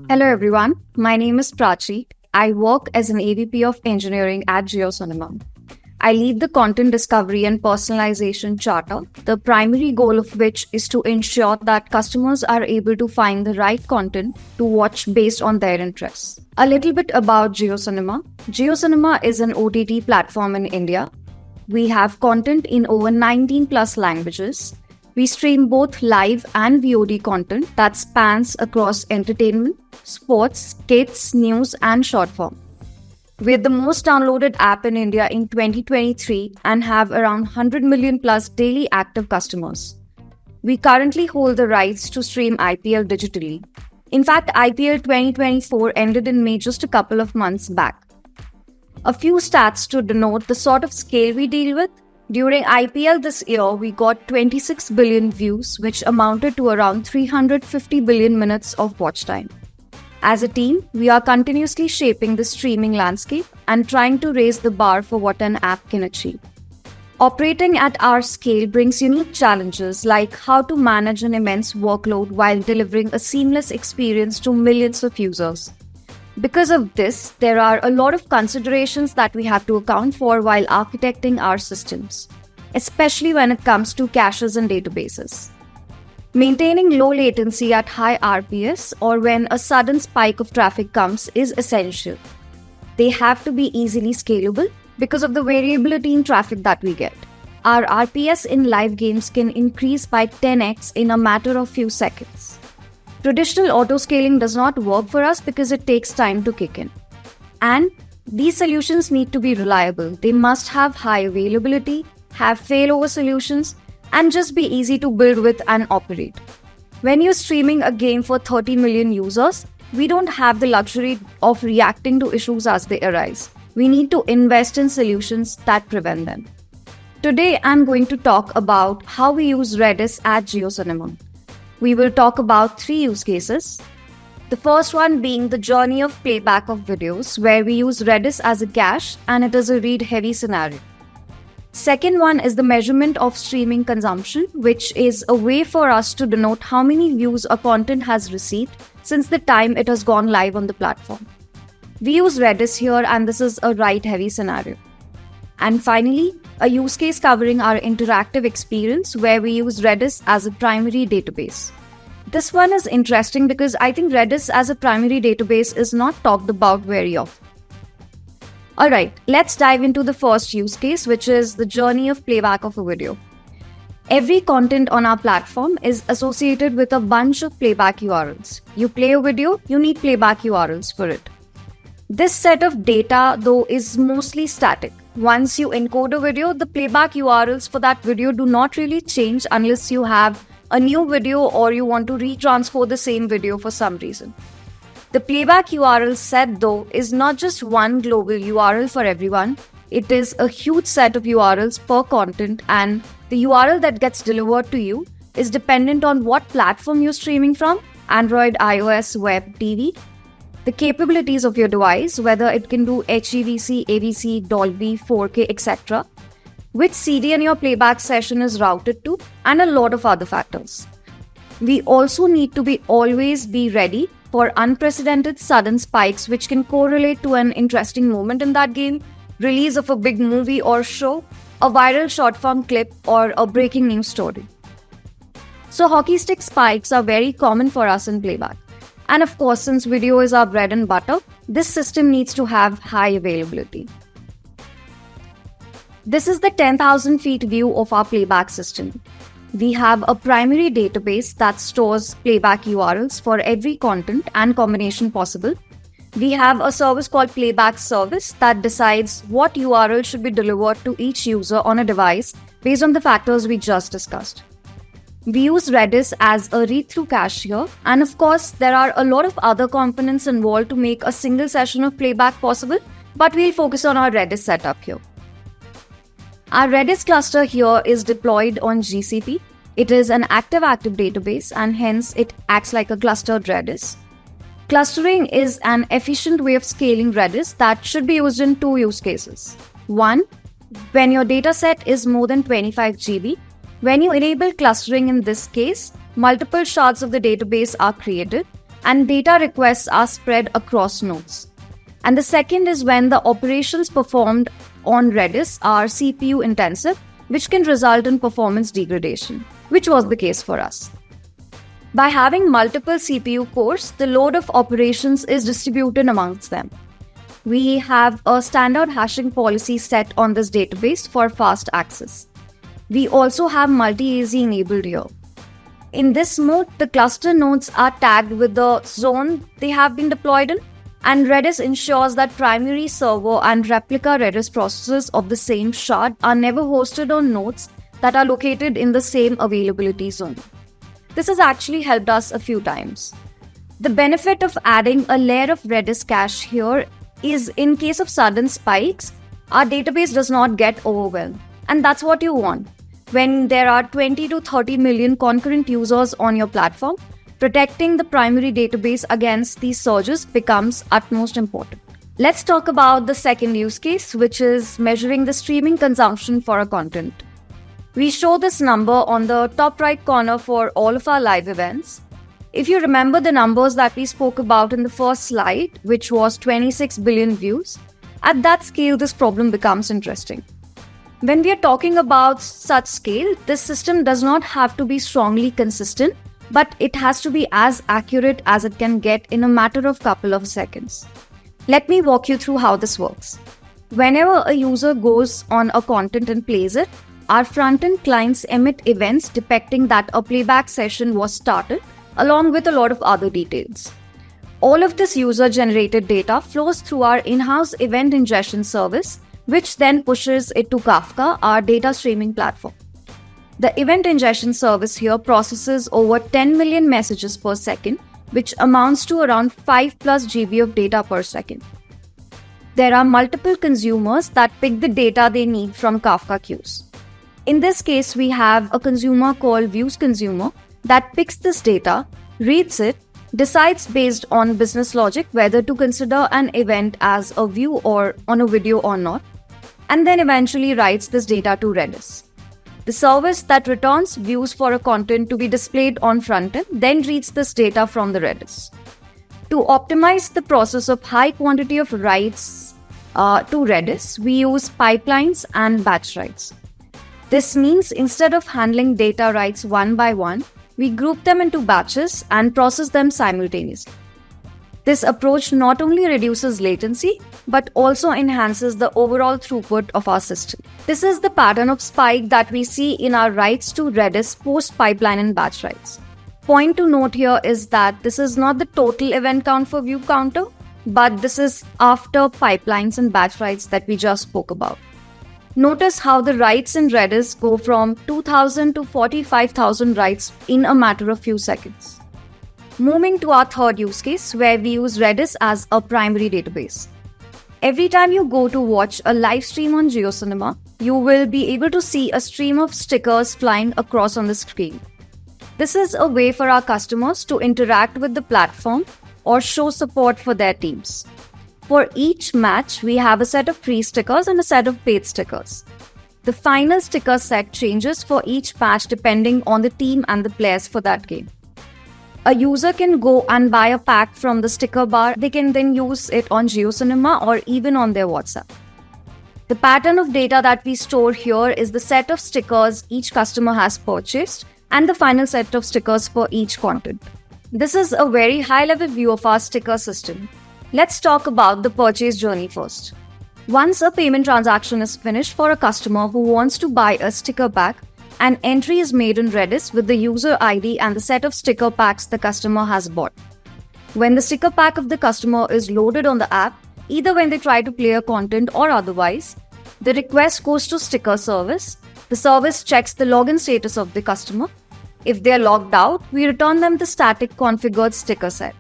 Hello everyone, my name is Prachi. I work as an AVP of Engineering at JioCinema. I lead the content discovery and personalization charter, the primary goal of which is to ensure that customers are able to find the right content to watch based on their interests. A little bit about JioCinema. JioCinema is an OTT platform in India. We have content in over 19 plus languages. We stream both live and VOD content that spans across entertainment, sports, kids, news, and short form. We're the most downloaded app in India in 2023 and have around 100 million plus daily active customers. We currently hold the rights to stream IPL digitally. In fact, IPL 2024 ended in May just a couple of months back. A few stats to denote the sort of scale we deal with. During IPL this year, we got 26 billion views, which amounted to around 350 billion minutes of watch time. As a team, we are continuously shaping the streaming landscape and trying to raise the bar for what an app can achieve. Operating at our scale brings unique challenges like how to manage an immense workload while delivering a seamless experience to millions of users. Because of this, there are a lot of considerations that we have to account for while architecting our systems, especially when it comes to caches and databases. Maintaining low latency at high RPS or when a sudden spike of traffic comes is essential. They have to be easily scalable because of the variability in traffic that we get. Our RPS in live games can increase by 10x in a matter of few seconds. Traditional auto-scaling does not work for us because it takes time to kick in. And these solutions need to be reliable. They must have high availability, have failover solutions, and just be easy to build with and operate. When you're streaming a game for 30 million users, we don't have the luxury of reacting to issues as they arise. We need to invest in solutions that prevent them. Today, I'm going to talk about how we use Redis at JioCinema. We will talk about 3 use cases. The first one being the journey of playback of videos, where we use Redis as a cache and it is a read-heavy scenario. Second one is the measurement of streaming consumption, which is a way for us to denote how many views a content has received since the time it has gone live on the platform. We use Redis here and this is a write-heavy scenario. And finally, a use case covering our interactive experience where we use Redis as a primary database. This one is interesting because I think Redis as a primary database is not talked about very often. Alright, let's dive into the first use case, which is the journey of playback of a video. Every content on our platform is associated with a bunch of playback URLs. You play a video, you need playback URLs for it. This set of data, though, is mostly static. Once you encode a video, the playback URLs for that video do not really change unless you have a new video or you want to retransfer the same video for some reason. The playback URL set, though, is not just one global URL for everyone. It is a huge set of URLs per content, and the URL that gets delivered to you is dependent on what platform you're streaming from: Android, iOS, web, TV. The capabilities of your device, whether it can do HEVC, AVC, Dolby, 4K, etc., which CDN your playback session is routed to, and a lot of other factors. We also need to always be ready for unprecedented sudden spikes which can correlate to an interesting moment in that game, release of a big movie or show, a viral short-form clip, or a breaking news story. So hockey stick spikes are very common for us in playback. And of course, since video is our bread and butter, this system needs to have high availability. This is the 10,000 feet view of our playback system. We have a primary database that stores playback URLs for every content and combination possible. We have a service called Playback Service that decides what URL should be delivered to each user on a device based on the factors we just discussed. We use Redis as a read-through cache here, and of course, there are a lot of other components involved to make a single session of playback possible, but we'll focus on our Redis setup here. Our Redis cluster here is deployed on GCP. It is an active-active database and hence it acts like a clustered Redis. Clustering is an efficient way of scaling Redis that should be used in 2 use cases. One, when your dataset is more than 25 GB. When you enable clustering in this case, multiple shards of the database are created and data requests are spread across nodes. And the second is when the operations performed on Redis are CPU intensive, which can result in performance degradation, which was the case for us. By having multiple CPU cores, the load of operations is distributed amongst them. We have a standard hashing policy set on this database for fast access. We also have multi-AZ enabled here. In this mode, the cluster nodes are tagged with the zone they have been deployed in, and Redis ensures that primary server and replica Redis processes of the same shard are never hosted on nodes that are located in the same availability zone. This has actually helped us a few times. The benefit of adding a layer of Redis cache here is in case of sudden spikes, our database does not get overwhelmed. And that's what you want. When there are 20 to 30 million concurrent users on your platform, protecting the primary database against these surges becomes utmost important. Let's talk about the second use case, which is measuring the streaming consumption for our content. We show this number on the top right corner for all of our live events. If you remember the numbers that we spoke about in the first slide, which was 26 billion views, at that scale, this problem becomes interesting. When we are talking about such scale, this system does not have to be strongly consistent, but it has to be as accurate as it can get in a matter of couple of seconds. Let me walk you through how this works. Whenever a user goes on a content and plays it, our front-end clients emit events depicting that a playback session was started, along with a lot of other details. All of this user-generated data flows through our in-house event ingestion service, which then pushes it to Kafka, our data streaming platform. The event ingestion service here processes over 10 million messages per second, which amounts to around 5+ GB of data per second. There are multiple consumers that pick the data they need from Kafka queues. In this case, we have a consumer called views consumer that picks this data, reads it, decides based on business logic whether to consider an event as a view or on a video or not, and then eventually writes this data to Redis. The service that returns views for a content to be displayed on frontend then reads this data from the Redis. To optimize the process of high quantity of writes to Redis, we use pipelines and batch writes. This means instead of handling data writes one by one, we group them into batches and process them simultaneously. This approach not only reduces latency, but also enhances the overall throughput of our system. This is the pattern of spike that we see in our writes to Redis post-pipeline and batch writes. Point to note here is that this is not the total event count for view counter, but this is after pipelines and batch writes that we just spoke about. Notice how the writes in Redis go from 2,000 to 45,000 writes in a matter of few seconds. Moving to our third use case, where we use Redis as a primary database. Every time you go to watch a live stream on JioCinema, you will be able to see a stream of stickers flying across on the screen. This is a way for our customers to interact with the platform or show support for their teams. For each match, we have a set of free stickers and a set of paid stickers. The final sticker set changes for each match depending on the team and the players for that game. A user can go and buy a pack from the sticker bar. They can then use it on JioCinema or even on their WhatsApp. The pattern of data that we store here is the set of stickers each customer has purchased and the final set of stickers for each content. This is a very high-level view of our sticker system. Let's talk about the purchase journey first. Once a payment transaction is finished for a customer who wants to buy a sticker pack, an entry is made in Redis with the user ID and the set of sticker packs the customer has bought. When the sticker pack of the customer is loaded on the app, either when they try to play a content or otherwise, the request goes to sticker service. The service checks the login status of the customer. If they are logged out, we return them the static configured sticker set.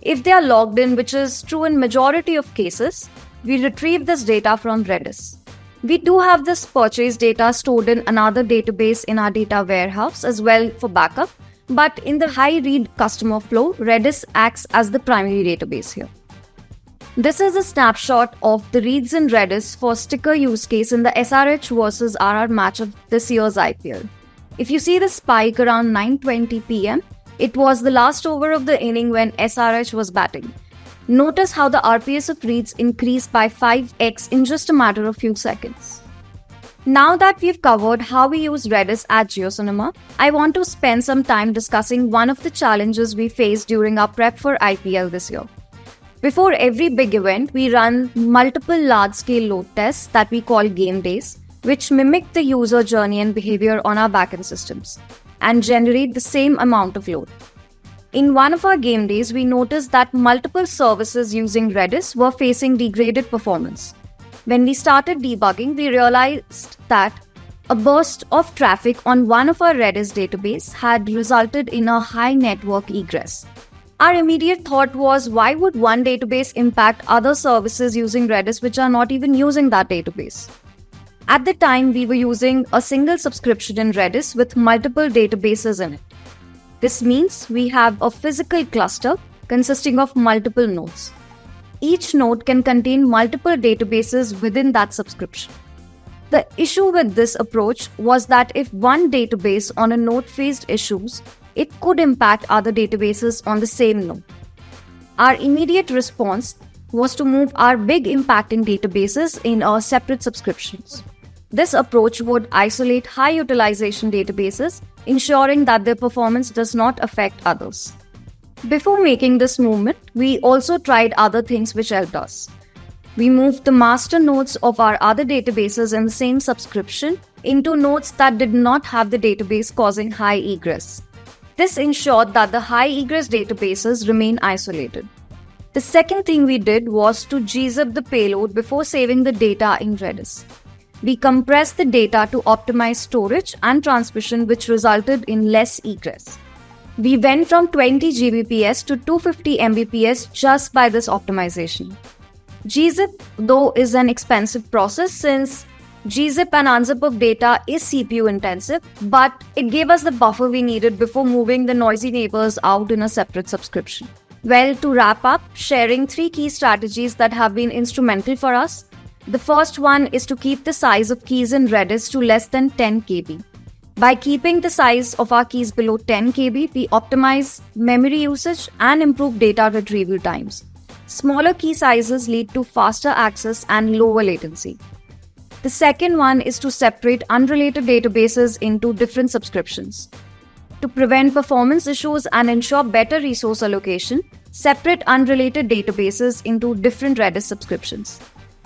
If they are logged in, which is true in majority of cases, we retrieve this data from Redis. We do have this purchase data stored in another database in our data warehouse as well for backup, but in the high read customer flow, Redis acts as the primary database here. This is a snapshot of the reads in Redis for sticker use case in the SRH versus RR match of this year's IPL. If you see the spike around 9:20 p.m., it was the last over of the inning when SRH was batting. Notice how the RPS of reads increased by 5x in just a matter of few seconds. Now that we've covered how we use Redis at JioCinema, I want to spend some time discussing one of the challenges we faced during our prep for IPL this year. Before every big event, we run multiple large-scale load tests that we call game days, which mimic the user journey and behavior on our backend systems and generate the same amount of load. In one of our game days, we noticed that multiple services using Redis were facing degraded performance. When we started debugging, we realized that a burst of traffic on one of our Redis database had resulted in a high network egress. Our immediate thought was, why would one database impact other services using Redis which are not even using that database? At the time, we were using a single subscription in Redis with multiple databases in it. This means we have a physical cluster consisting of multiple nodes. Each node can contain multiple databases within that subscription. The issue with this approach was that if one database on a node faced issues, it could impact other databases on the same node. Our immediate response was to move our big impacting databases in our separate subscriptions. This approach would isolate high utilization databases, ensuring that their performance does not affect others. Before making this movement, we also tried other things which helped us. We moved the master nodes of our other databases in the same subscription into nodes that did not have the database causing high egress. This ensured that the high egress databases remain isolated. The second thing we did was to gzip the payload before saving the data in Redis. We compressed the data to optimize storage and transmission, which resulted in less egress. We went from 20 Gbps to 250 Mbps just by this optimization. Gzip, though, is an expensive process since gzip and unzip of data is CPU intensive, but it gave us the buffer we needed before moving the noisy neighbors out in a separate subscription. Well, to wrap up, sharing 3 key strategies that have been instrumental for us. The first one is to keep the size of keys in Redis to less than 10 KB. By keeping the size of our keys below 10 KB, we optimize memory usage and improve data retrieval times. Smaller key sizes lead to faster access and lower latency. The second one is to separate unrelated databases into different subscriptions. To prevent performance issues and ensure better resource allocation, separate unrelated databases into different Redis subscriptions.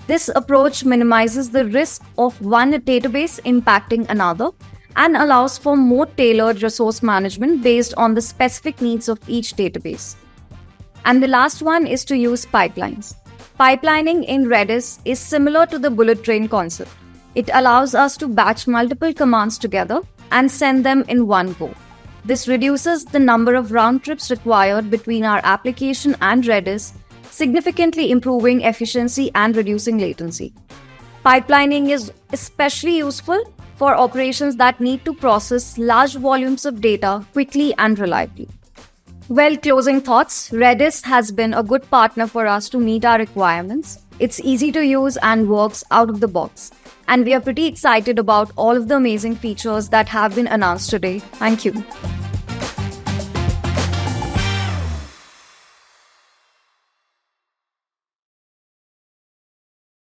This approach minimizes the risk of one database impacting another and allows for more tailored resource management based on the specific needs of each database. And the last one is to use pipelines. Pipelining in Redis is similar to the bullet train concept. It allows us to batch multiple commands together and send them in one go. This reduces the number of round trips required between our application and Redis, significantly improving efficiency and reducing latency. Pipelining is especially useful for operations that need to process large volumes of data quickly and reliably. Well, closing thoughts, Redis has been a good partner for us to meet our requirements. It's easy to use and works out of the box. And we are pretty excited about all of the amazing features that have been announced today. Thank you.